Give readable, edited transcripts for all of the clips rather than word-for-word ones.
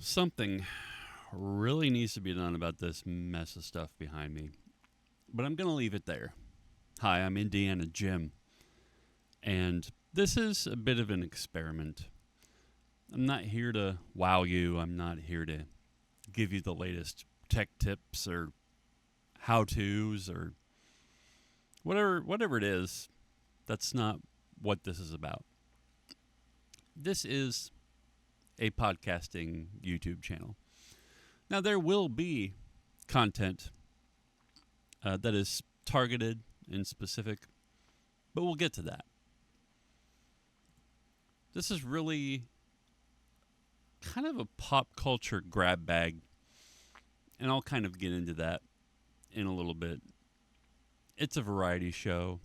Something really needs to be done about this mess of stuff behind me. But I'm going to leave it there. Hi, I'm Indiana Jim. And this is a bit of an experiment. I'm not here to wow you. I'm not here to give you the latest tech tips or how-tos or whatever it is. That's not what this is about. This is a podcasting YouTube channel. Now, there will be content that is targeted and specific, but we'll get to that. This is really kind of a pop culture grab bag, and I'll kind of get into that in a little bit. It's a variety show.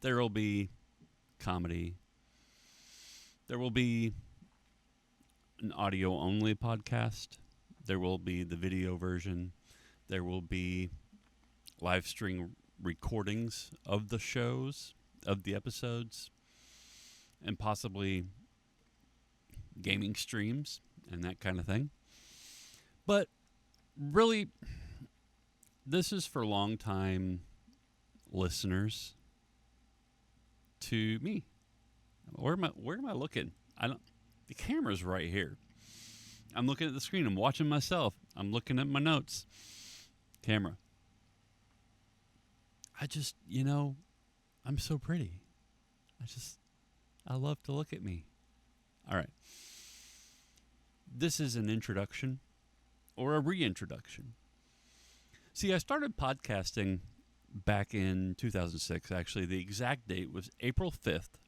There will be comedy. There will be an audio-only podcast. There will be the video version. There will be live stream recordings of the shows, of the episodes, and possibly gaming streams and that kind of thing. But really, this is for long-time listeners to me. Where am I looking? The camera's right here. I'm looking at the screen. I'm watching myself. I'm looking at my notes. Camera. I'm so pretty. I love to look at me. All right. This is an introduction or a reintroduction. See, I started podcasting back in 2006. Actually, the exact date was April 5th,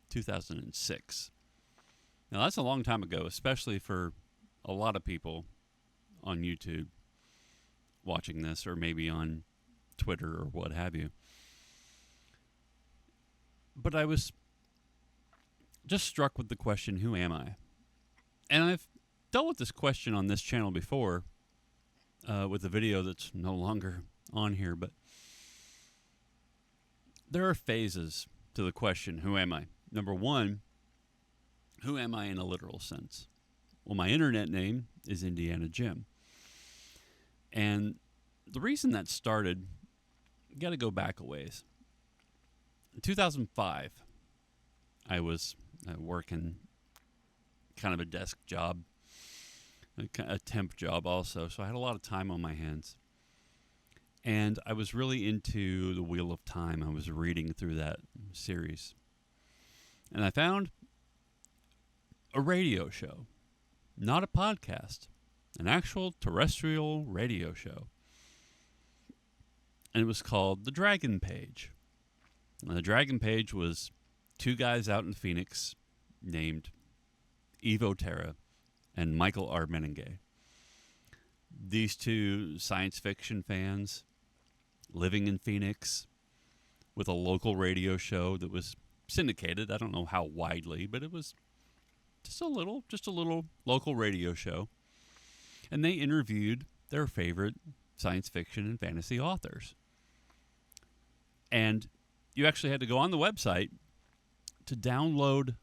2006. Now, that's a long time ago, especially for a lot of people on YouTube watching this, or maybe on Twitter or what have you. But I was just struck with the question, who am I? And I've dealt with this question on this channel before with a video that's no longer on here, but there are phases to the question, who am I? Number one, who am I in a literal sense? Well, my internet name is Indiana Jim. And the reason that started, you got to go back a ways. In 2005, I was working kind of a desk job, a temp job also, so I had a lot of time on my hands. And I was really into the Wheel of Time. I was reading through that series. And I found a radio show, not a podcast, an actual terrestrial radio show. And it was called The Dragon Page. And the Dragon Page was two guys out in Phoenix named Evo Terra and Michael R. Menengue. These two science fiction fans living in Phoenix with a local radio show that was syndicated. I don't know how widely, but it was just a little local radio show. And they interviewed their favorite science fiction and fantasy authors. And you actually had to go on the website to download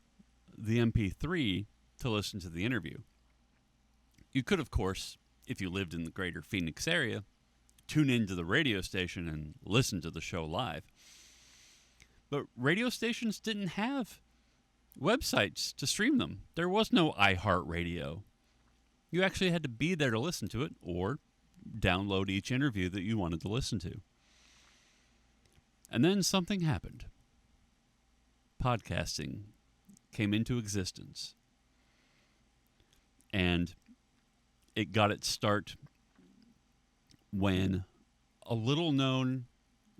the MP3 to listen to the interview. You could, of course, if you lived in the greater Phoenix area, tune into the radio station and listen to the show live. But radio stations didn't have websites to stream them. There was no iHeartRadio. You actually had to be there to listen to it or download each interview that you wanted to listen to. And then something happened. Podcasting came into existence. And it got its start when a little-known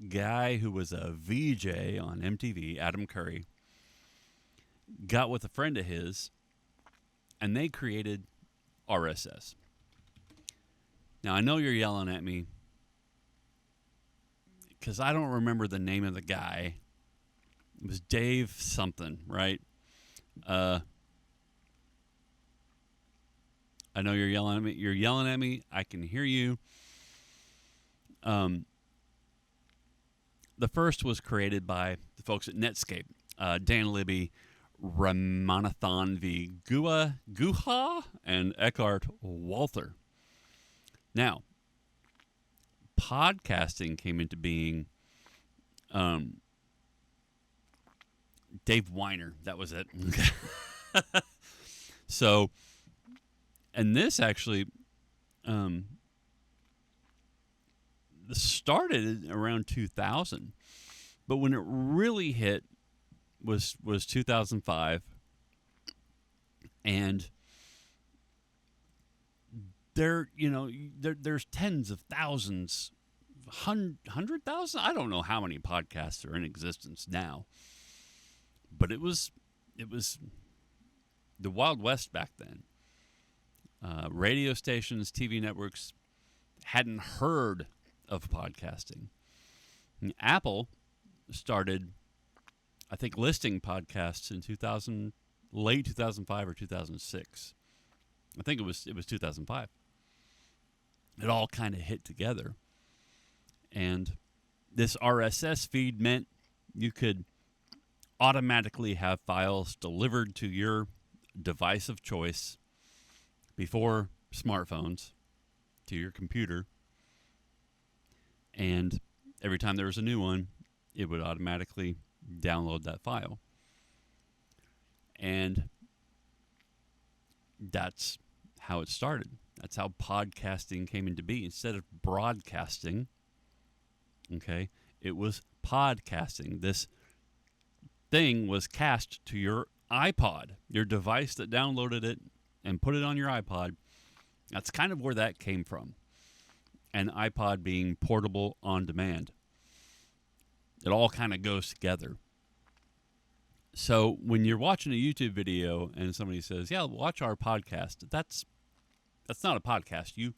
guy who was a VJ on MTV, Adam Curry, got with a friend of his, and they created RSS. Now, I know you're yelling at me because I don't remember the name of the guy. It was Dave something, right? I know you're yelling at me. You're yelling at me. I can hear you. The first was created by the folks at Netscape. Dan Libby, Ramanathan v. Guha and Eckhart Walther. Now, podcasting came into being. Dave Weiner, that was it. So, and this actually started around 2000, but when it really hit was 2005, and there's tens of thousands, 100,000. I don't know how many podcasts are in existence now, but it was the Wild West back then. Radio stations, TV networks hadn't heard of podcasting. And Apple started, I think, listing podcasts in late 2005 or 2006. I think it was 2005. It all kind of hit together. And this RSS feed meant you could automatically have files delivered to your device of choice before smartphones, to your computer. And every time there was a new one, it would automatically download that file. And that's how it started. That's how podcasting came into being. Instead of broadcasting, okay, it was podcasting. This thing was cast to your iPod, your device that downloaded it and put it on your iPod. That's kind of where that came from. And iPod being portable on demand. It all kind of goes together. So when you're watching a YouTube video and somebody says, yeah, watch our podcast, that's not a podcast. You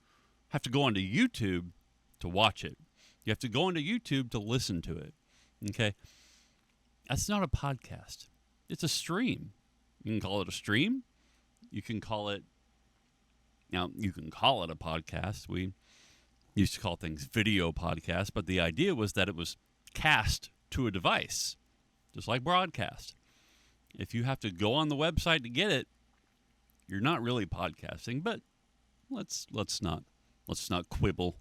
have to go onto YouTube to watch it. You have to go onto YouTube to listen to it. Okay? That's not a podcast. It's a stream. You can call it a stream. You can call it a podcast. We used to call things video podcasts, but the idea was that it was cast to a device, just like broadcast. If you have to go on the website to get it, you're not really podcasting, but let's not quibble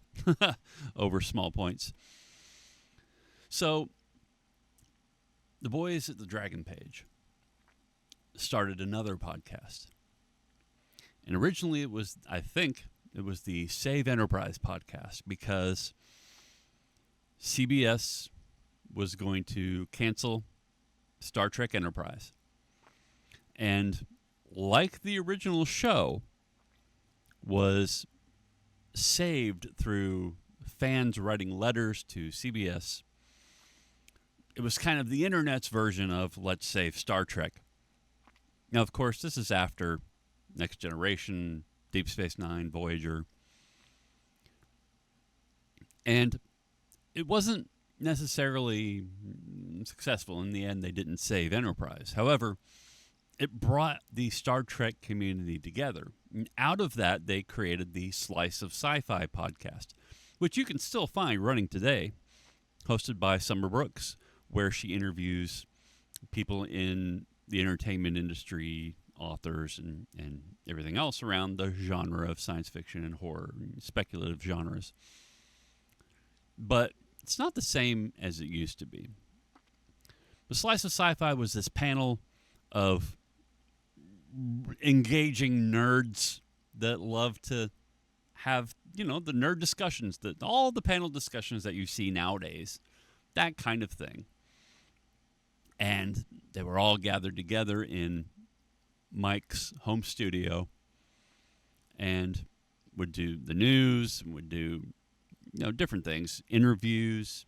over small points. So the boys at the Dragon Page started another podcast. And originally I think it was the Save Enterprise podcast, because CBS was going to cancel Star Trek Enterprise. And like the original show was saved through fans writing letters to CBS, it was kind of the internet's version of Let's Save Star Trek. Now, of course, this is after Next Generation, Deep Space Nine, Voyager. And it wasn't necessarily successful. In the end, they didn't save Enterprise. However, it brought the Star Trek community together. And out of that, they created the Slice of Sci-Fi podcast, which you can still find running today, hosted by Summer Brooks, where she interviews people in the entertainment industry, authors, and everything else around the genre of science fiction and horror, and speculative genres. But it's not the same as it used to be. The Slice of Sci-Fi was this panel of engaging nerds that love to have, the nerd discussions, all the panel discussions that you see nowadays, that kind of thing. And they were all gathered together in Mike's home studio and would do the news, would do different things, interviews,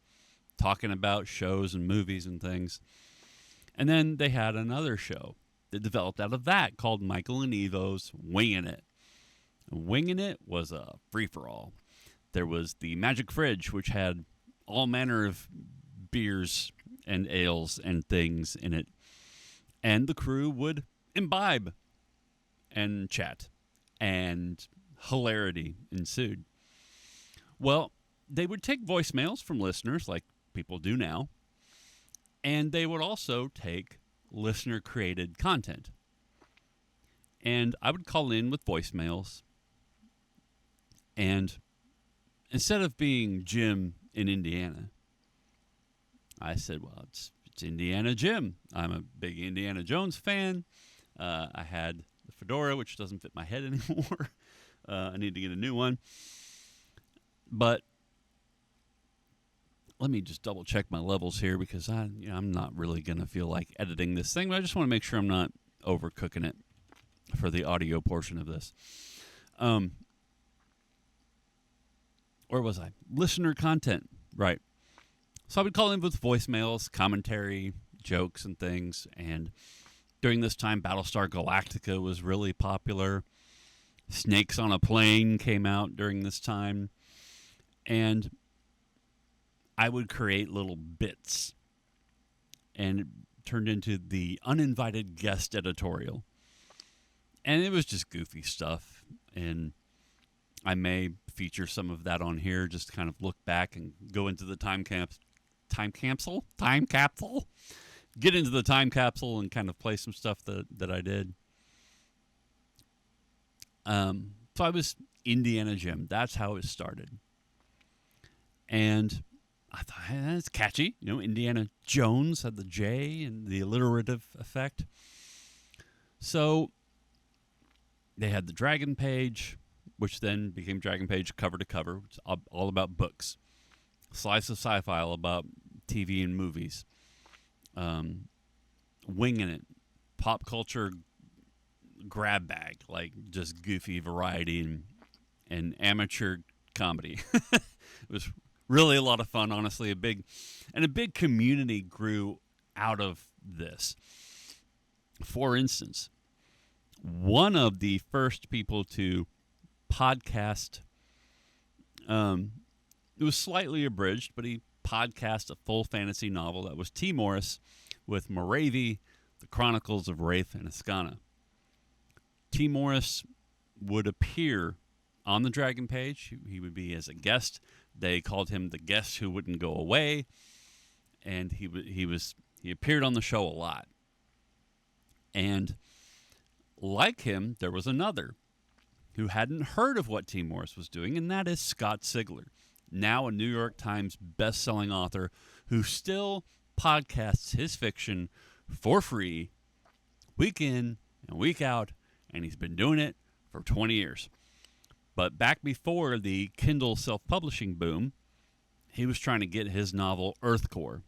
talking about shows and movies and things. And then they had another show that developed out of that called Michael and Evo's Winging It. Winging It was a free-for-all. There was the Magic Fridge, which had all manner of beers and ales and things in it. And the crew would imbibe and chat, and hilarity ensued. Well, they would take voicemails from listeners like people do now, and they would also take listener-created content. And I would call in with voicemails. And instead of being Jim in Indiana, I said, well, it's Indiana Jim. I'm a big Indiana Jones fan. I had the fedora, which doesn't fit my head anymore. I need to get a new one. But let me just double check my levels here, because I'm not really going to feel like editing this thing, but I just want to make sure I'm not overcooking it for the audio portion of this. Where was I? Listener content, right. So I would call in with voicemails, commentary, jokes, and things. And during this time, Battlestar Galactica was really popular. Snakes on a Plane came out during this time. And I would create little bits. And it turned into the uninvited guest editorial. And it was just goofy stuff. And I may feature some of that on here, just to kind of look back and go into the time capsule. Get into the time capsule and kind of play some stuff that I did. So I was Indiana Jim. That's how it started. And I thought, hey, that's catchy. Indiana Jones had the J and the alliterative effect. So they had the Dragon page, which then became Dragon Page cover to cover, which is all about books. Slice of Sci-Fi, all about TV and movies. Winging It, pop culture grab bag, like just goofy variety and amateur comedy. It was really a lot of fun, honestly. A big community grew out of this. For instance, one of the first people to podcast, it was slightly abridged, but he podcast a full fantasy novel that was T. Morris with Moravi, The Chronicles of Wraith and Ascana. T. Morris would appear on the Dragon page. He would be as a guest. They called him the guest who wouldn't go away, and he appeared on the show a lot. And like him, there was another who hadn't heard of what T. Morris was doing, and that is Scott Sigler, now a New York Times best-selling author who still podcasts his fiction for free, week in and week out, and he's been doing it for 20 years. But back before the Kindle self-publishing boom, he was trying to get his novel Earthcore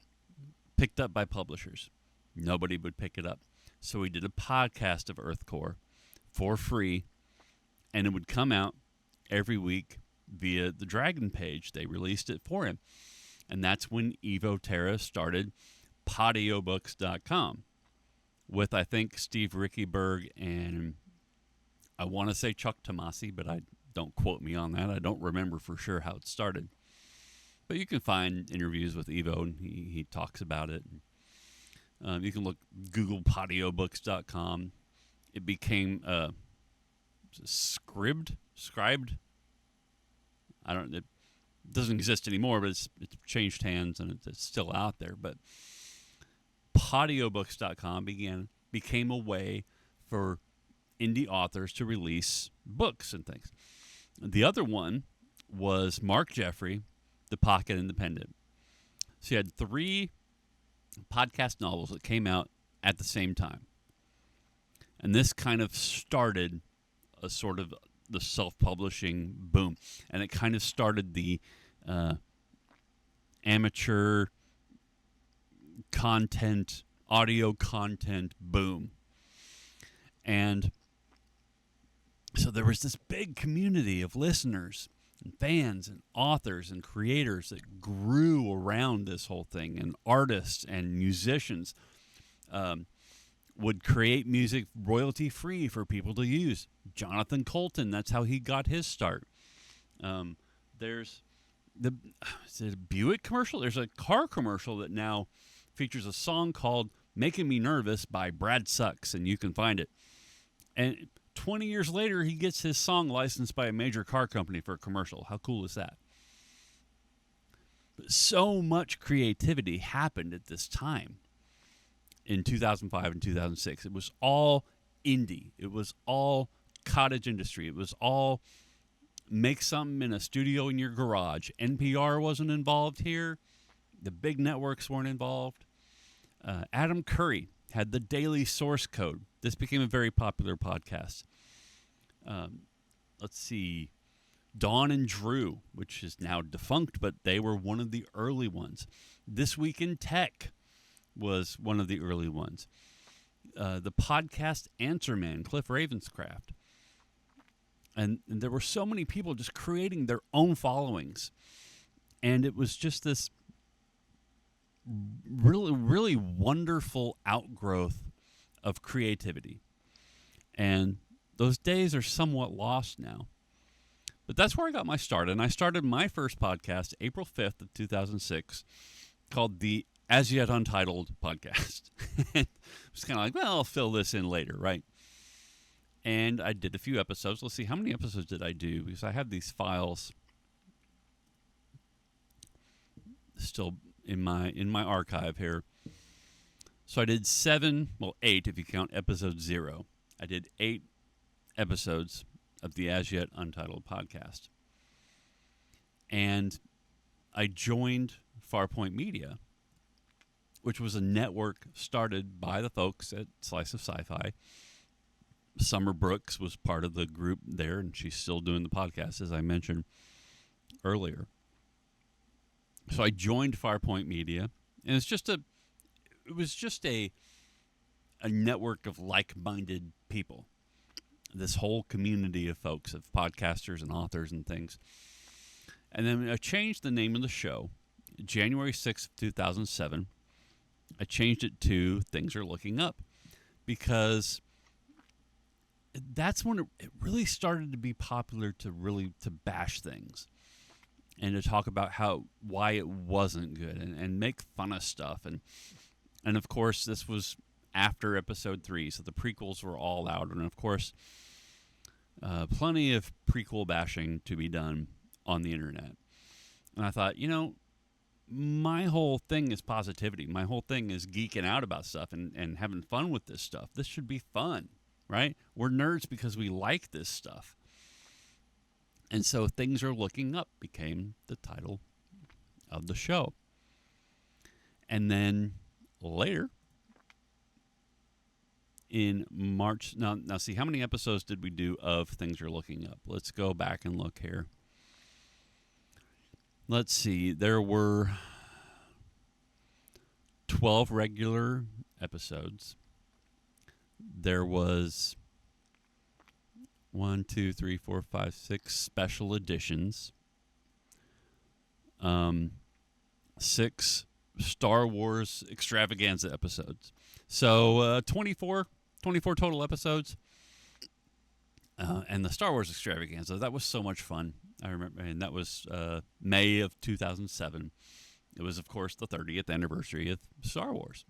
picked up by publishers. Nobody would pick it up. So he did a podcast of Earthcore for free, and it would come out every week via the Dragon page. They released it for him. And that's when Evo Terra started Podiobooks.com with, I think, Steve Rickyberg and I want to say Chuck Tomasi, but don't quote me on that. I don't remember for sure how it started. But you can find interviews with Evo, and he talks about it. You can Google Podiobooks.com. It became scribed. It doesn't exist anymore, but it's changed hands and it's still out there. But Podiobooks.com became a way for indie authors to release books and things. The other one was Mark Jeffrey, The Pocket Independent. So you had 3 podcast novels that came out at the same time. And this kind of started a sort of the self-publishing boom. And it kind of started the amateur content, audio content boom. And so there was this big community of listeners and fans and authors and creators that grew around this whole thing, and artists and musicians would create music royalty-free for people to use. Jonathan Colton, that's how he got his start. There's is it a Buick commercial? There's a car commercial that now features a song called Making Me Nervous by Brad Sucks, and you can find it. And 20 years later, he gets his song licensed by a major car company for a commercial. How cool is that? But so much creativity happened at this time. in 2005 and 2006. It was all indie. It was all cottage industry. It was all make something in a studio in your garage. NPR wasn't involved here. The big networks weren't involved. Adam Curry had the Daily Source Code. This became a very popular podcast. Let's see. Dawn and Drew, which is now defunct, but they were one of the early ones. This Week in Tech was one of the early ones. The podcast Answer Man, Cliff Ravenscraft. And there were so many people just creating their own followings. And it was just this really, really wonderful outgrowth of creativity. And those days are somewhat lost now. But that's where I got my start. And I started my first podcast April 5th of 2006 called the As Yet Untitled Podcast. It was kind of like, well, I'll fill this in later, right? And I did a few episodes. Let's see, how many episodes did I do? Because I have these files still in my archive here. So I did 8 if you count episode 0. I did 8 episodes of the As Yet Untitled Podcast. And I joined Farpoint Media, which was a network started by the folks at Slice of Sci-Fi. Summer Brooks was part of the group there, and she's still doing the podcast, as I mentioned earlier. So I joined Farpoint Media, and it was just a network of like-minded people. This whole community of folks, of podcasters and authors and things. And then I changed the name of the show. January 6th, 2007, I changed it to Things Are Looking Up, because that's when it really started to be popular to bash things and to talk about why it wasn't good and make fun of stuff. And of course, this was after episode 3, so the prequels were all out. And of course, plenty of prequel bashing to be done on the internet. And I thought, my whole thing is positivity. My whole thing is geeking out about stuff and having fun with this stuff. This should be fun, right? We're nerds because we like this stuff. And so Things Are Looking Up became the title of the show. And then later, in March, now see, how many episodes did we do of Things Are Looking Up? Let's go back and look here. Let's see, there were 12 regular episodes. There was 1, 2, 3, 4, 5, 6 special editions. 6 Star Wars extravaganza episodes. So 24 total episodes. And the Star Wars extravaganza, that was so much fun. I remember, and that was May of 2007. It was, of course, the 30th anniversary of Star Wars.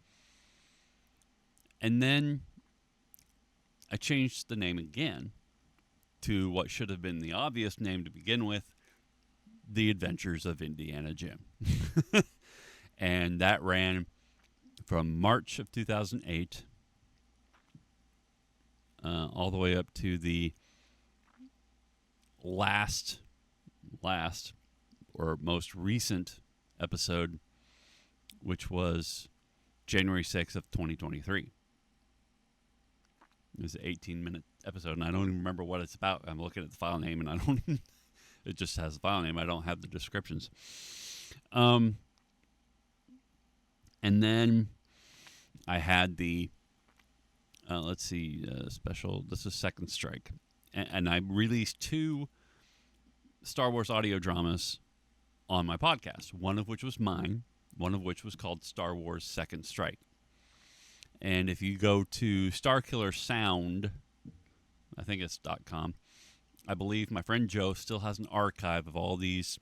And then I changed the name again to what should have been the obvious name to begin with, The Adventures of Indiana Jim. And that ran from March of 2008 all the way up to the last or most recent episode, which was January 6th of 2023. It was an 18-minute episode, and I don't even remember what it's about. I'm looking at the file name, and I don't even, it just has the file name. I don't have the descriptions. And then I had the, special, this is Second Strike. And I released 2 Star Wars audio dramas on my podcast, one of which was mine, one of which was called Star Wars Second Strike. And if you go to Starkiller Sound, I think it's .com, I believe my friend Joe still has an archive of all these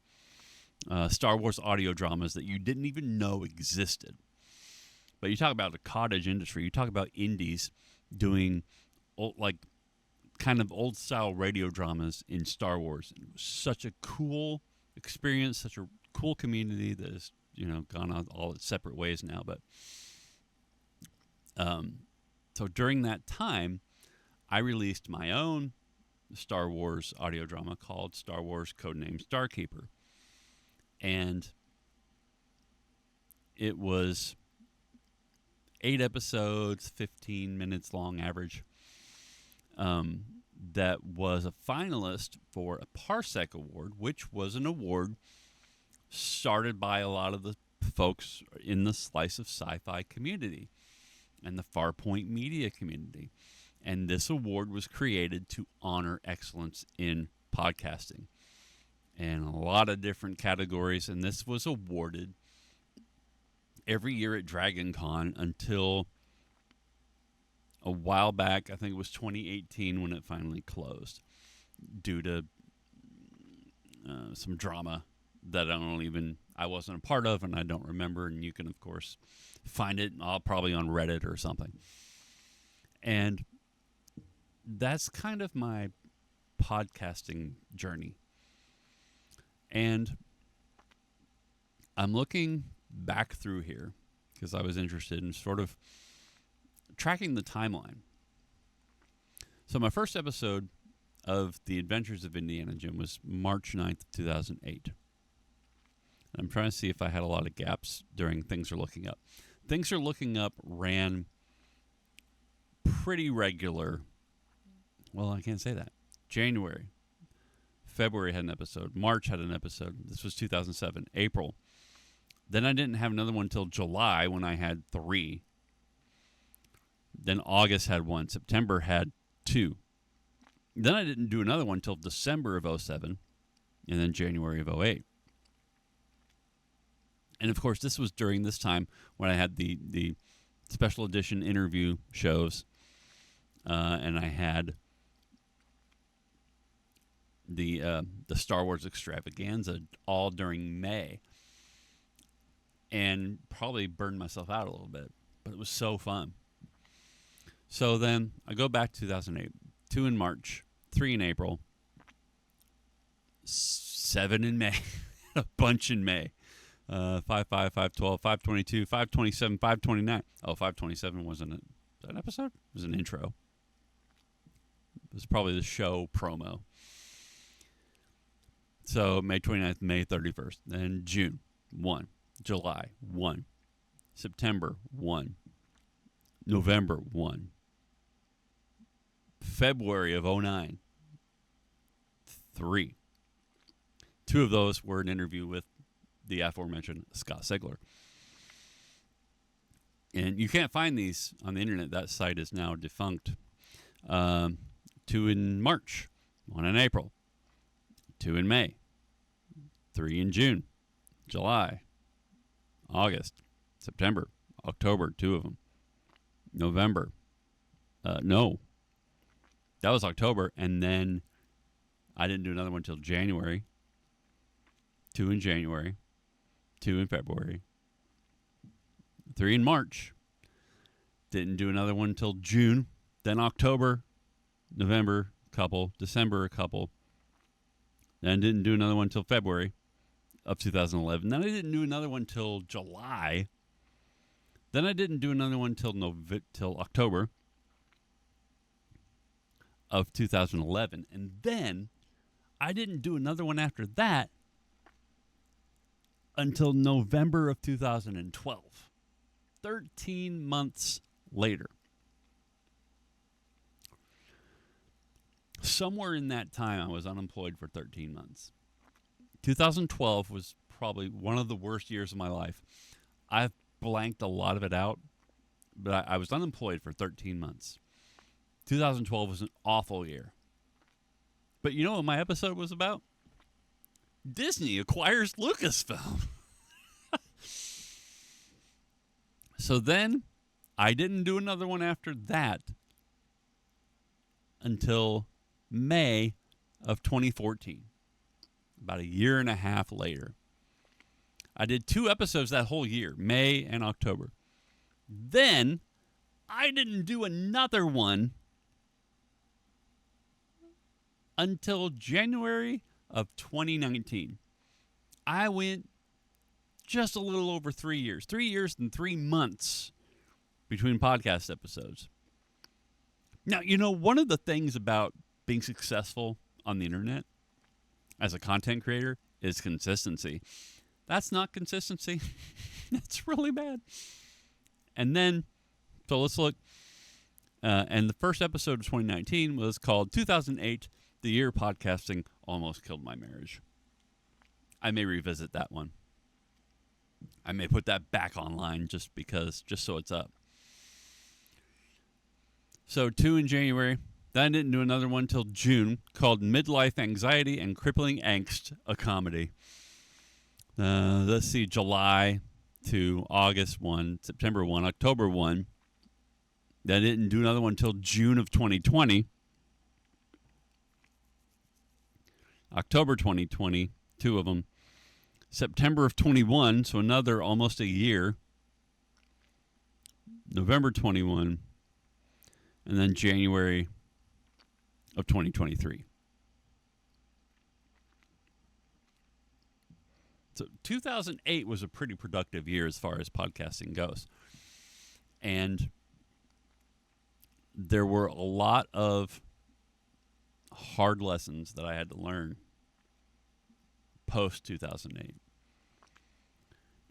Star Wars audio dramas that you didn't even know existed. But you talk about the cottage industry, you talk about indies doing kind of old style radio dramas in Star Wars. It was such a cool experience, such a cool community that has, gone on all its separate ways now. But So during that time, I released my own Star Wars audio drama called Star Wars Codename Starkeeper. And it was 8 episodes, 15 minutes long average, that was a finalist for a Parsec Award, which was an award started by a lot of the folks in the slice of sci-fi community and the Farpoint media community. And this award was created to honor excellence in podcasting and a lot of different categories. And this was awarded every year at Dragon Con until a while back. I think it was 2018 when it finally closed due to some drama that I wasn't a part of and I don't remember. And you can, of course, find it probably on Reddit or something. And that's kind of my podcasting journey. And I'm looking back through here because I was interested in sort of tracking the timeline. So my first episode of The Adventures of Indiana Jim was March 9th, 2008. I'm trying to see if I had a lot of gaps during Things Are Looking Up. Things Are Looking Up ran pretty regular. Well, I can't say that. January. February had an episode. March had an episode. This was 2007. April. Then I didn't have another one until July when I had 3. Then August had 1. September had 2. Then I didn't do another one until December of 07. And then January of 08. And, of course, this was during this time when I had the special edition interview shows. And I had the Star Wars extravaganza all during May. And probably burned myself out a little bit. But it was so fun. So then I go back to 2008. 2 in March. 3 in April. 7 in May. A bunch in May. 5, 5, 5, 12, 5, 22, 5, 27, 5, 29. Oh, 5, 27 wasn't an episode? It was an intro. It was probably the show promo. So May 29th, May 31st. Then June, 1. July, 1. September, 1. November, 1. February of 09, 3. 2 of those were an interview with the aforementioned Scott Sigler. And you can't find these on the internet. That site is now defunct. 2 in March, 1 in April, 2 in May, 3 in June, July, August, September, October, 2 of them. November. No. That was October. And then I didn't do another one until January. 2 in January. 2 in February. 3 in March. Didn't do another one until June. Then October. November, a couple. December, a couple. Then didn't do another one until February of 2011. Then I didn't do another one until July. Then I didn't do another one till October of 2011. And then I didn't do another one after that until November of 2012. 13 months later. Somewhere in that time, I was unemployed for 13 months. 2012 was probably one of the worst years of my life. I've blanked a lot of it out, but I was unemployed for 13 months. 2012 was an awful year. But you know what my episode was about? Disney acquires Lucasfilm. So then I didn't do another one after that until May of 2014. About a year and a half later. I did 2 episodes that whole year, May and October. Then I didn't do another one until January of 2019. I went just a little over 3 years. 3 years and 3 months between podcast episodes. Now, one of the things about being successful on the internet as a content creator is consistency. That's not consistency. That's really bad. And then, so let's look. And the first episode of 2019 was called 2008, the year podcasting almost killed my marriage. I may revisit that one. I may put that back online just so it's up. So 2 in January. Then I didn't do another one till June called Midlife Anxiety and Crippling Angst, a comedy. Let's see, July to August 1, September 1, October 1. Then I didn't do another one till June of 2020. October 2020, 2 of them. September of 21, so another almost a year. November 21. And then January of 2023. So 2008 was a pretty productive year as far as podcasting goes. And there were a lot of hard lessons that I had to learn post 2008.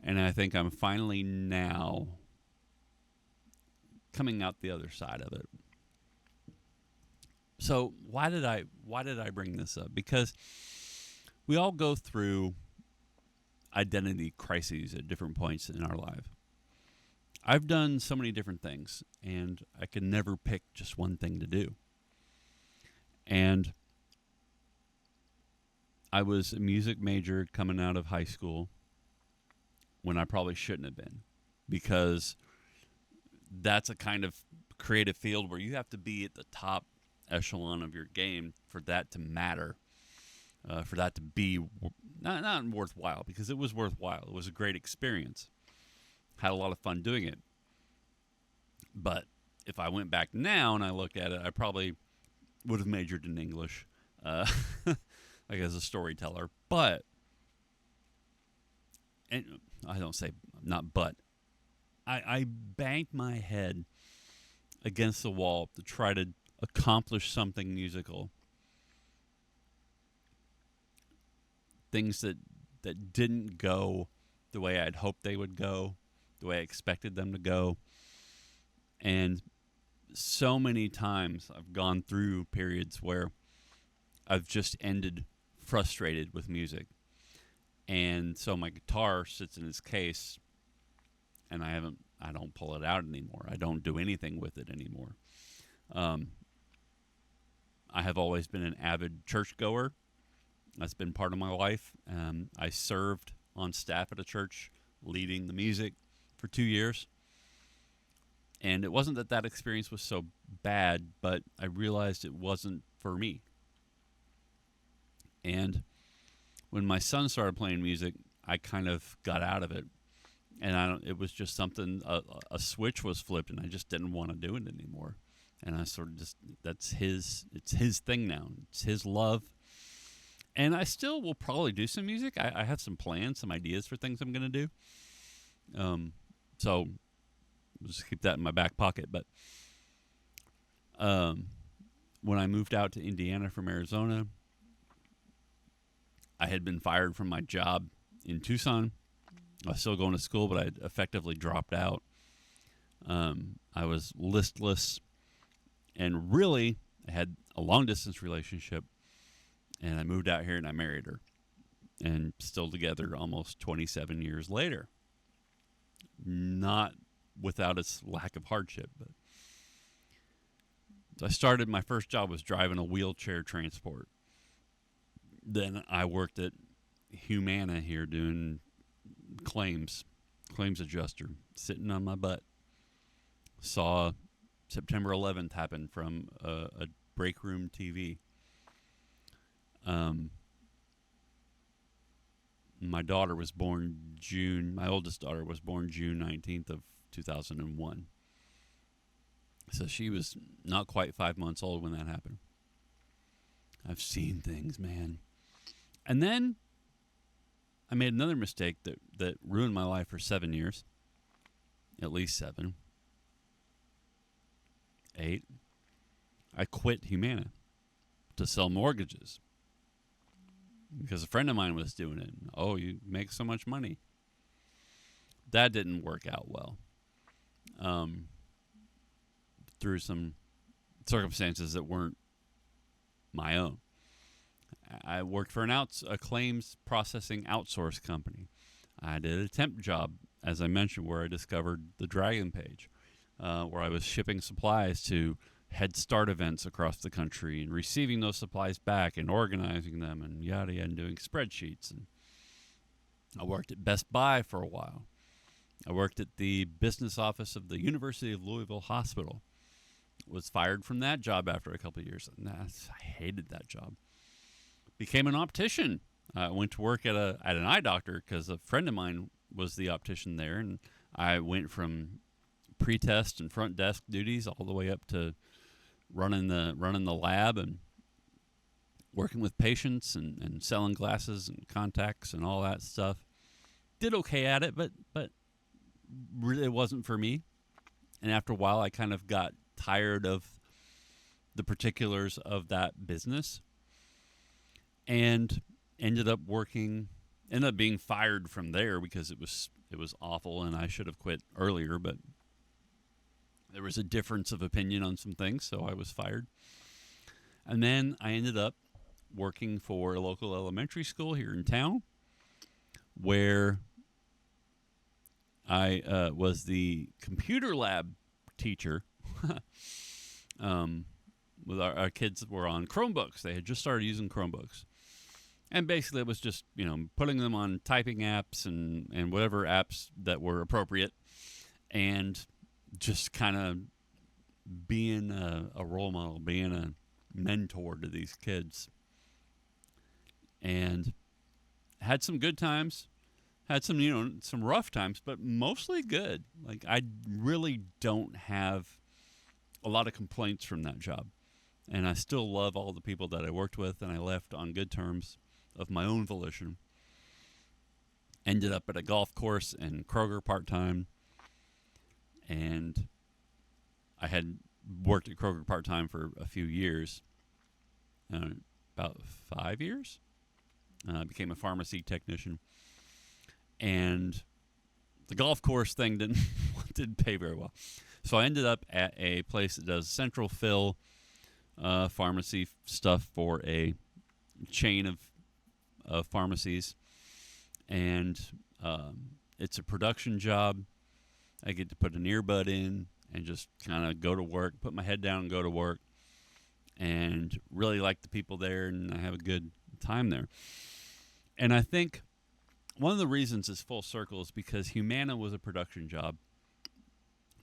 And I think I'm finally now coming out the other side of it. So why did I bring this up? Because we all go through identity crises at different points in our life. I've done so many different things, and I can never pick just one thing to do. And I was a music major coming out of high school when I probably shouldn't have been, because that's a kind of creative field where you have to be at the top echelon of your game for that to matter, for that to be not worthwhile, because it was worthwhile. It was a great experience. Had a lot of fun doing it. But if I went back now and I looked at it, I probably would have majored in English, like as a storyteller. But, and I don't say not but, I banged my head against the wall to try to accomplish something musical. Things that didn't go the way I'd hoped they would go, the way I expected them to go. And so many times I've gone through periods where I've just ended frustrated with music. And so my guitar sits in its case, and I don't pull it out anymore. I don't do anything with it anymore. I have always been an avid churchgoer. That's been part of my life. I served on staff at a church, leading the music for 2 years. And it wasn't that experience was so bad, but I realized it wasn't for me. And when my son started playing music, I kind of got out of it. And it was just something, a switch was flipped, and I just didn't want to do it anymore. And I sort of it's his thing now. It's his love. And I still will probably do some music. I have some plans, some ideas for things I'm going to do. So we'll just keep that in my back pocket. But when I moved out to Indiana from Arizona, I had been fired from my job in Tucson. I was still going to school, but I had effectively dropped out. I was listless, and really, I had a long-distance relationship, and I moved out here, and I married her, and still together almost 27 years later. Not without its lack of hardship, but so I started, my first job was driving a wheelchair transport. Then I worked at Humana here doing claims adjuster, sitting on my butt. Saw September 11th happen from a break room TV. My daughter was born my oldest daughter was born June 19th of 2001. So she was not quite 5 months old when that happened. I've seen things, man. And then I made another mistake that ruined my life for 7 years. At least 7. 8, I quit Humana to sell mortgages because a friend of mine was doing it. Oh, you make so much money. That didn't work out well. Through some circumstances that weren't my own. I worked for a claims processing outsource company. I did a temp job, as I mentioned, where I discovered the Dragon page, where I was shipping supplies to Head Start events across the country and receiving those supplies back and organizing them and yada yada and doing spreadsheets. And I worked at Best Buy for a while. I worked at the business office of the University of Louisville Hospital. Was fired from that job after a couple of years. I hated that job. Became an optician. I went to work at an eye doctor because a friend of mine was the optician there, and I went from pre-test and front desk duties all the way up to running the lab and working with patients and selling glasses and contacts and all that stuff. Did okay at it, but really it wasn't for me. And after a while, I kind of got tired of the particulars of that business and ended up being fired from there because it was awful and I should have quit earlier, but there was a difference of opinion on some things, so I was fired. And then I ended up working for a local elementary school here in town where I was the computer lab teacher. With our kids were on Chromebooks. They had just started using Chromebooks. And basically it was just, putting them on typing apps and whatever apps that were appropriate and just kind of being a role model, being a mentor to these kids. And had some good times, had some, some rough times, but mostly good. Like, I really don't have a lot of complaints from that job. And I still love all the people that I worked with, and I left on good terms of my own volition. Ended up at a golf course in Kroger part-time, and I had worked at Kroger part-time for a few years, about 5 years. I became a pharmacy technician, and the golf course thing didn't pay very well. So I ended up at a place that does central fill pharmacy stuff for a chain of pharmacies, and it's a production job. I get to put an earbud in and just kind of go to work, put my head down and go to work, and really like the people there, and I have a good time there. And I think one of the reasons it's full circle is because Humana was a production job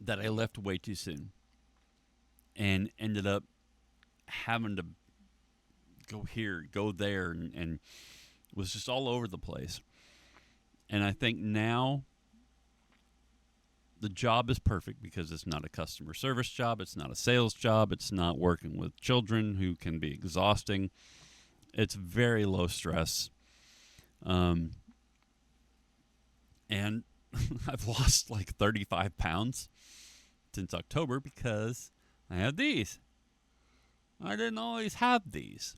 that I left way too soon and ended up having to go here, go there, and was just all over the place. And I think now the job is perfect because it's not a customer service job. It's not a sales job. It's not working with children who can be exhausting. It's very low stress. And I've lost like 35 pounds since October because I have these. I didn't always have these.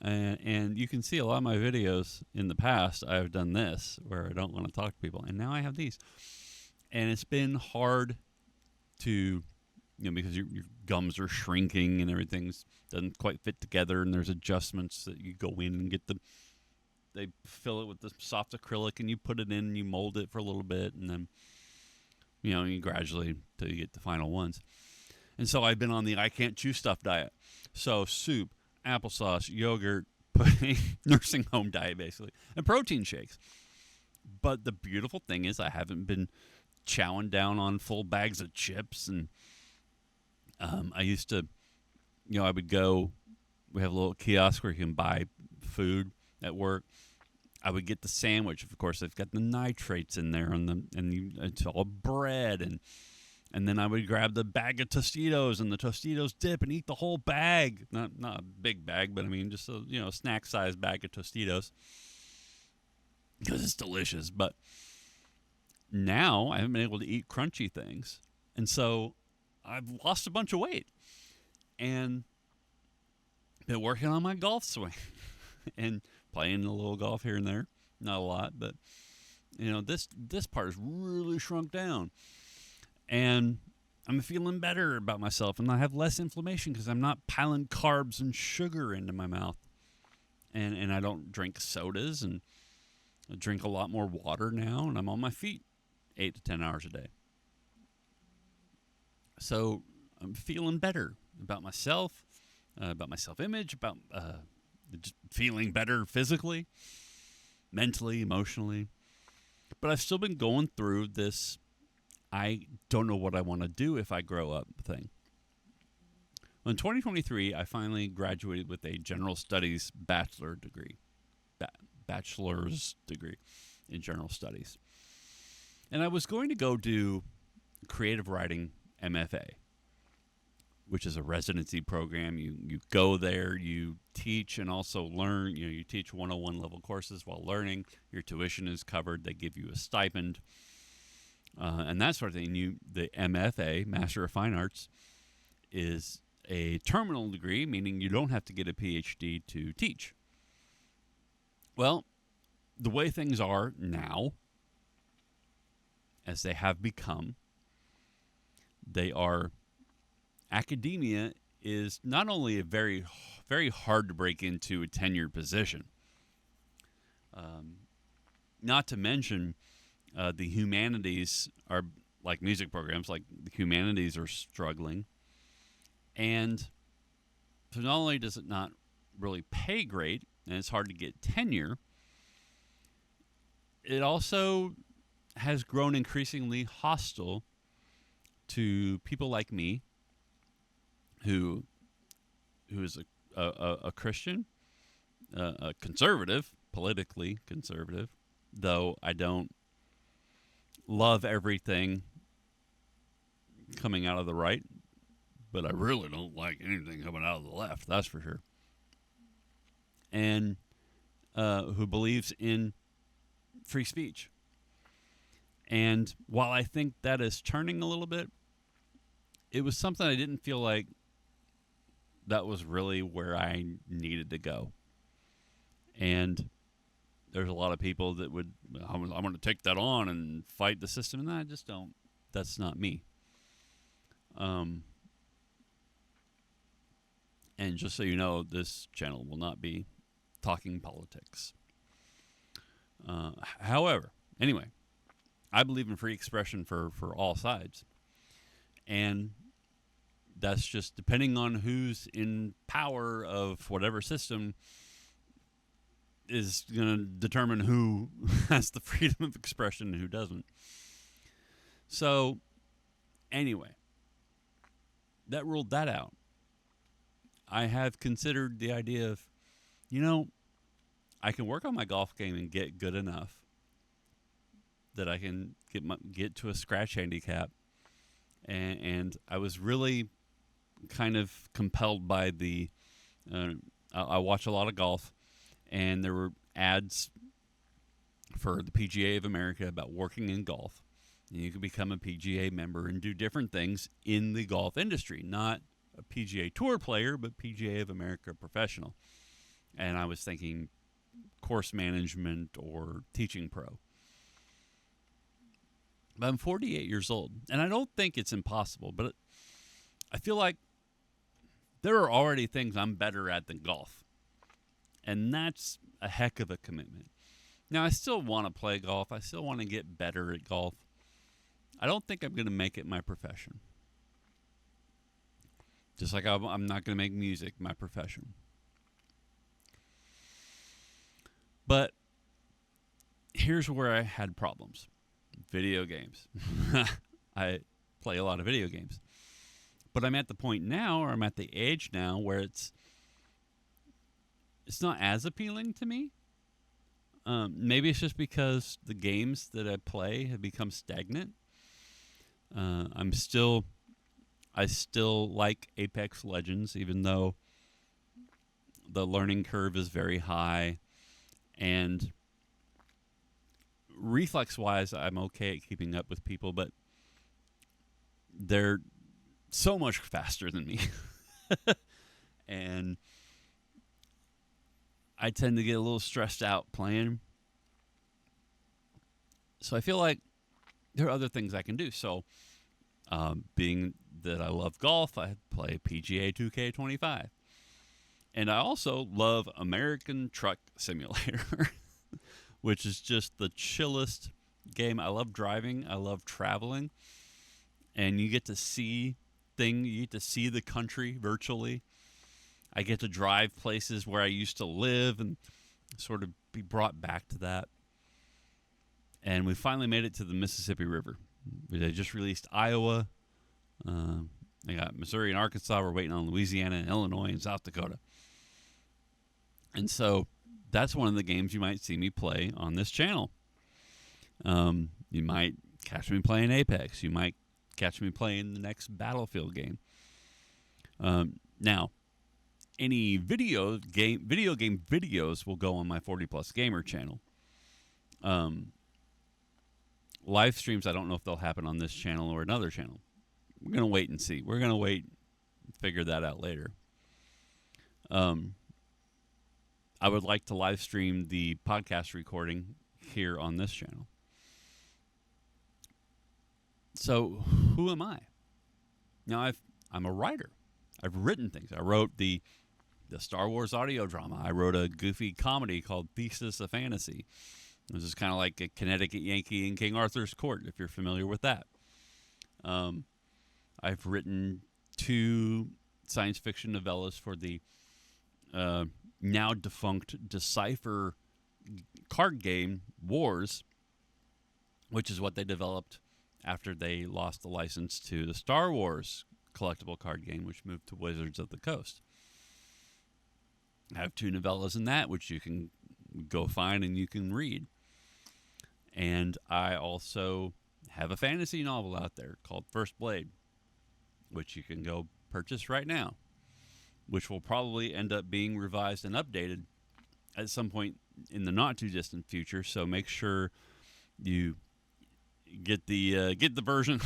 And you can see a lot of my videos in the past, I've done this where I don't want to talk to people. And now I have these. And it's been hard to, because your gums are shrinking and everything's doesn't quite fit together. And there's adjustments that you go in and get they fill it with the soft acrylic and you put it in and you mold it for a little bit. And then, you gradually till you get the final ones. And so I've been on the I can't chew stuff diet. So soup, applesauce, yogurt, pudding, nursing home diet basically, and protein shakes. But the beautiful thing is I haven't been chowing down on full bags of chips. And I used to, I would go, we have a little kiosk where you can buy food at work. I would get the sandwich. Of course, they've got the nitrates in there it's all bread. And then I would grab the bag of Tostitos and the Tostitos dip and eat the whole bag. Not a big bag, but I mean just a snack-sized bag of Tostitos because it's delicious. But now I haven't been able to eat crunchy things, and so I've lost a bunch of weight and been working on my golf swing and playing a little golf here and there. Not a lot, but this part has really shrunk down, and I'm feeling better about myself, and I have less inflammation because I'm not piling carbs and sugar into my mouth, and I don't drink sodas, and I drink a lot more water now, and I'm on my feet 8 to 10 hours a day. So I'm feeling better about myself, about my self-image, about just feeling better physically, mentally, emotionally. But I've still been going through this I don't know what I want to do if I grow up thing. Well, in 2023, I finally graduated with a general studies bachelor's degree in general studies. And I was going to go do creative writing MFA, which is a residency program. You go there, you teach and also learn. You teach 101 level courses while learning. Your tuition is covered. They give you a stipend and that sort of thing. The MFA, Master of Fine Arts, is a terminal degree, meaning you don't have to get a PhD to teach. Well, the way things are now, as they have become, academia is not only a very, very hard to break into a tenured position, not to mention the humanities are, like music programs, like the humanities are struggling. And so not only does it not really pay great, and it's hard to get tenure, it also has grown increasingly hostile to people like me, who is a Christian, a conservative, politically conservative, though I don't love everything coming out of the right, but I really don't like anything coming out of the left, that's for sure. And who believes in free speech. And while I think that is turning a little bit, it was something I didn't feel like that was really where I needed to go. And there's a lot of people that would, I'm going to take that on and fight the system, and I just don't. That's not me. And just so you know, this channel will not be talking politics. However, anyway, I believe in free expression for all sides. And that's just depending on who's in power of whatever system is going to determine who has the freedom of expression and who doesn't. So, anyway, that ruled that out. I have considered the idea of, I can work on my golf game and get good enough that I can get to a scratch handicap. And I was really kind of compelled by I watch a lot of golf, and there were ads for the PGA of America about working in golf. And you can become a PGA member and do different things in the golf industry, not a PGA Tour player, but PGA of America professional. And I was thinking course management or teaching pro. But I'm 48 years old, and I don't think it's impossible, but I feel like there are already things I'm better at than golf. And that's a heck of a commitment. Now, I still want to play golf. I still want to get better at golf. I don't think I'm going to make it my profession. Just like I'm not going to make music my profession. But here's where I had problems. Video games. I play a lot of video games. But I'm at the point now, or I'm at the age now, where it's not as appealing to me. Maybe it's just because the games that I play have become stagnant. I still like Apex Legends, even though the learning curve is very high, and reflex-wise, I'm okay at keeping up with people, but so much faster than me. And I tend to get a little stressed out playing. So I feel like there are other things I can do. So, being that I love golf, I play PGA 2K25. And I also love American Truck Simulator, which is just the chillest game. I love driving. I love traveling. And you get to see you get to see the country virtually. I get to drive places where I used to live and sort of be brought back to that. And we finally made it to the Mississippi River. They just released Iowa. They got Missouri and Arkansas. We're waiting on Louisiana and Illinois and South Dakota. And so that's one of the games you might see me play on this channel. You might catch me playing Apex. You might catch me playing the next Battlefield game. Now, any video game videos will go on my 40 Plus Gamer channel. Live streams, I don't know if they'll happen on this channel or another channel. We're going to wait and see. We're going to wait and figure that out later. I would like to live stream the podcast recording here on this channel. So, who am I? Now, I'm a writer. I've written things. I wrote the Star Wars audio drama. I wrote a goofy comedy called Thesis of Fantasy. This is kind of like a Connecticut Yankee in King Arthur's Court, if you're familiar with that. I've written 2 science fiction novellas for the now defunct Decipher card game Wars, which is what they developed after they lost the license to the Star Wars collectible card game, which moved to Wizards of the Coast. I have 2 novellas in that, which you can go find and you can read. And I also have a fantasy novel out there called First Blade, which you can go purchase right now, which will probably end up being revised and updated at some point in the not too distant future. So make sure you get the version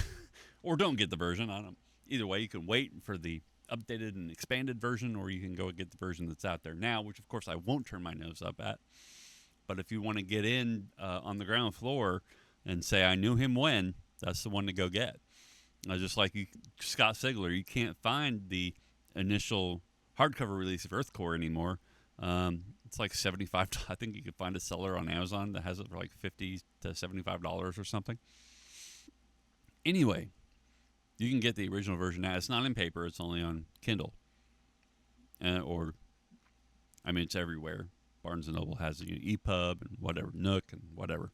or don't get the version. I don't. Either way, you can wait for the updated and expanded version, or you can go get the version that's out there now, which of course I won't turn my nose up at. But if you want to get in on the ground floor and say I knew him when, that's the one to go get. Just like Scott Sigler, you can't find the initial hardcover release of Earthcore anymore. It's like $75. I think you could find a seller on Amazon that has it for like $50 to $75 or something. Anyway, you can get the original version now. It's not in paper. It's only on Kindle. It's everywhere. Barnes & Noble has it, EPUB and whatever, Nook and whatever.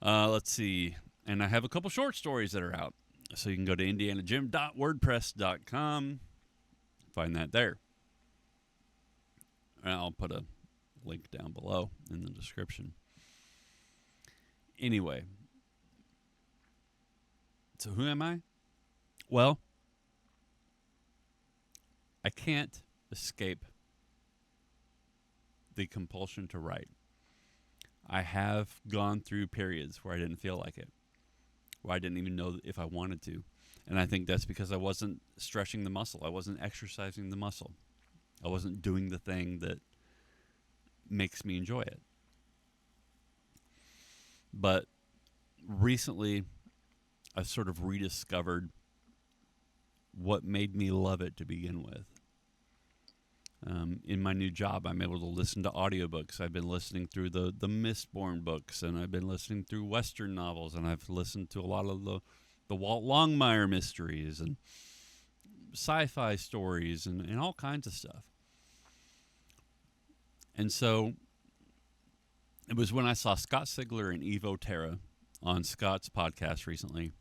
Let's see. And I have a couple short stories that are out. So you can go to indianajim.wordpress.com. Find that there. And I'll put a link down below in the description. Anyway. So who am I? Well, I can't escape the compulsion to write. I have gone through periods where I didn't feel like it, where I didn't even know if I wanted to. And I think that's because I wasn't stretching the muscle. I wasn't exercising the muscle. I wasn't doing the thing that makes me enjoy it. But recently, I've sort of rediscovered what made me love it to begin with. In my new job, I'm able to listen to audiobooks. I've been listening through the Mistborn books, and I've been listening through Western novels, and I've listened to a lot of the Walt Longmire mysteries and sci-fi stories and all kinds of stuff. And so it was when I saw Scott Sigler and Evo Terra on Scott's podcast recently,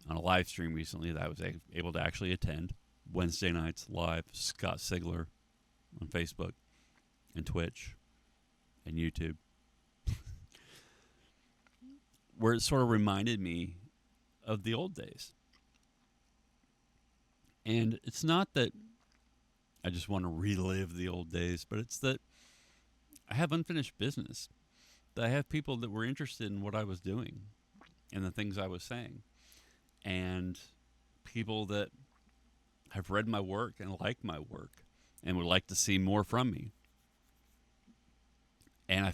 on a live stream recently, that I was able to actually attend. Wednesday nights live, Scott Sigler on Facebook and Twitch and YouTube, where it sort of reminded me of the old days. And it's not that I just want to relive the old days, but it's that I have unfinished business, that I have people that were interested in what I was doing and the things I was saying. And people that have read my work and like my work and would like to see more from me. And I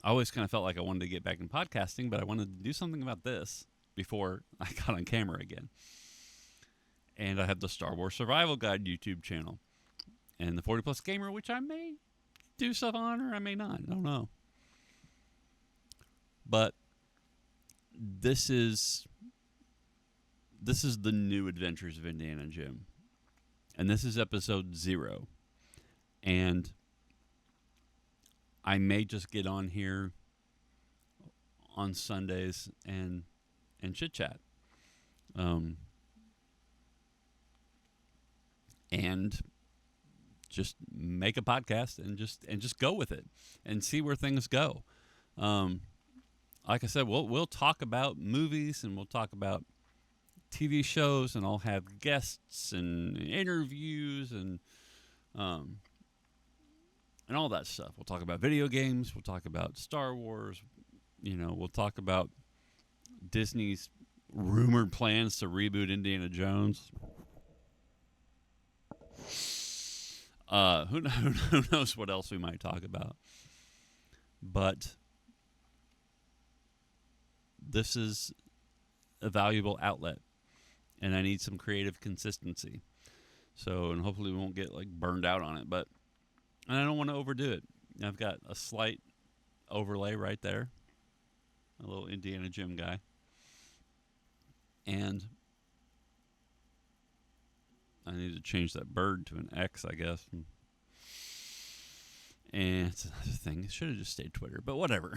always kind of felt like I wanted to get back in podcasting, but I wanted to do something about this before I got on camera again. And I have the Star Wars Survival Guide YouTube channel and the 40 Plus Gamer, which I may do stuff on or I may not. I don't know. But this is the new adventures of Indiana Jim. And this is episode 0. And I may just get on here on Sundays and chit chat. And just make a podcast and just go with it and see where things go. Like I said, we'll talk about movies and we'll talk about TV shows, and I'll have guests and interviews and all that stuff. We'll talk about video games. We'll talk about Star Wars. We'll talk about Disney's rumored plans to reboot Indiana Jones. Who knows what else we might talk about. But this is a valuable outlet, and I need some creative consistency. So, and hopefully we won't get burned out on it, and I don't want to overdo it. I've got a slight overlay right there, a little Indiana Jim guy, and I need to change that bird to an X, I guess. And it's another thing. It should have just stayed Twitter, but whatever.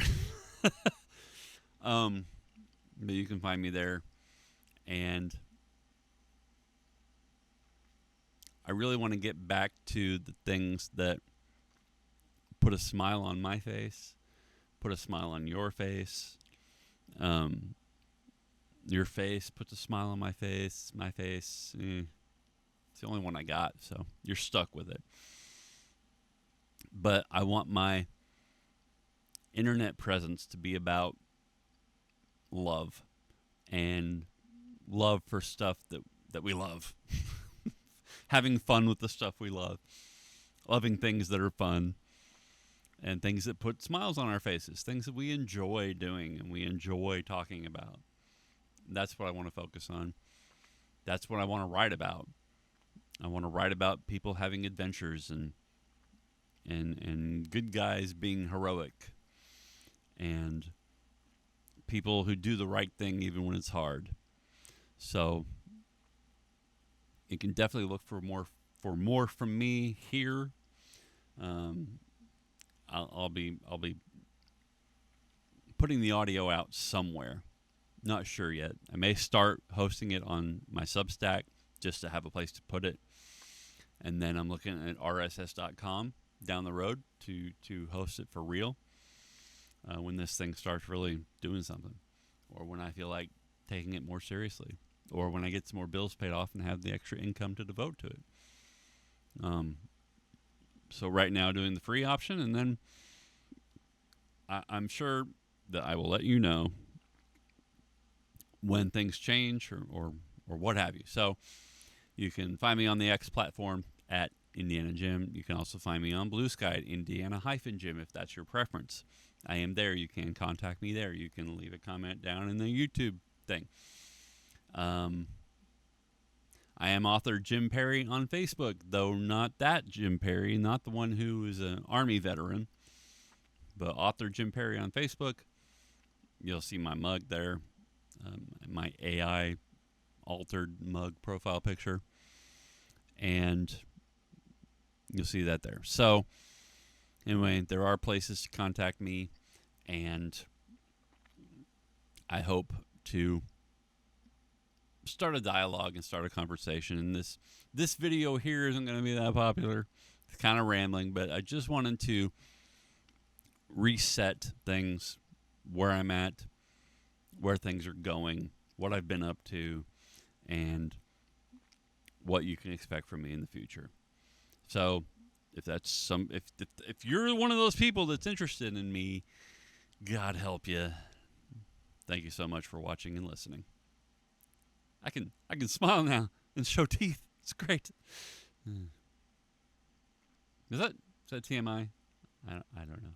But you can find me there. And I really want to get back to the things that put a smile on my face, put a smile on your face. Your face puts a smile on my face. My face, it's the only one I got, so you're stuck with it. But I want my internet presence to be about love, and love for stuff that we love. Having fun with the stuff we love. Loving things that are fun, and things that put smiles on our faces. Things that we enjoy doing and we enjoy talking about. That's what I want to focus on. That's what I want to write about. I want to write about people having adventures and good guys being heroic, and people who do the right thing even when it's hard. So you can definitely look for more from me here. I'll be putting the audio out somewhere. Not sure yet. I may start hosting it on my Substack just to have a place to put it. And then I'm looking at rss.com down the road to host it for real when this thing starts really doing something, or when I feel like taking it more seriously, or when I get some more bills paid off and have the extra income to devote to it. So right now doing the free option, and then I'm sure that I will let you know when things change or what have you. So you can find me on the X platform at Indiana Jim. You can also find me on Blue Sky at Indiana-Jim if that's your preference. I am there. You can contact me there. You can leave a comment down in the YouTube thing. I am author Jim Perry on Facebook, though not that Jim Perry, not the one who is an Army veteran, but author Jim Perry on Facebook. You'll see my mug there, my AI altered mug profile picture, and you'll see that there. So anyway, there are places to contact me, and I hope to start a dialogue and start a conversation. And this video here isn't going to be that popular. It's kind of rambling, but I just wanted to reset things, where I'm at, where things are going, what I've been up to, and what you can expect from me in the future. So if that's if you're one of those people that's interested in me, God help you. Thank you so much for watching and listening. I can smile now and show teeth. It's great. Hmm. Is that TMI? I don't know.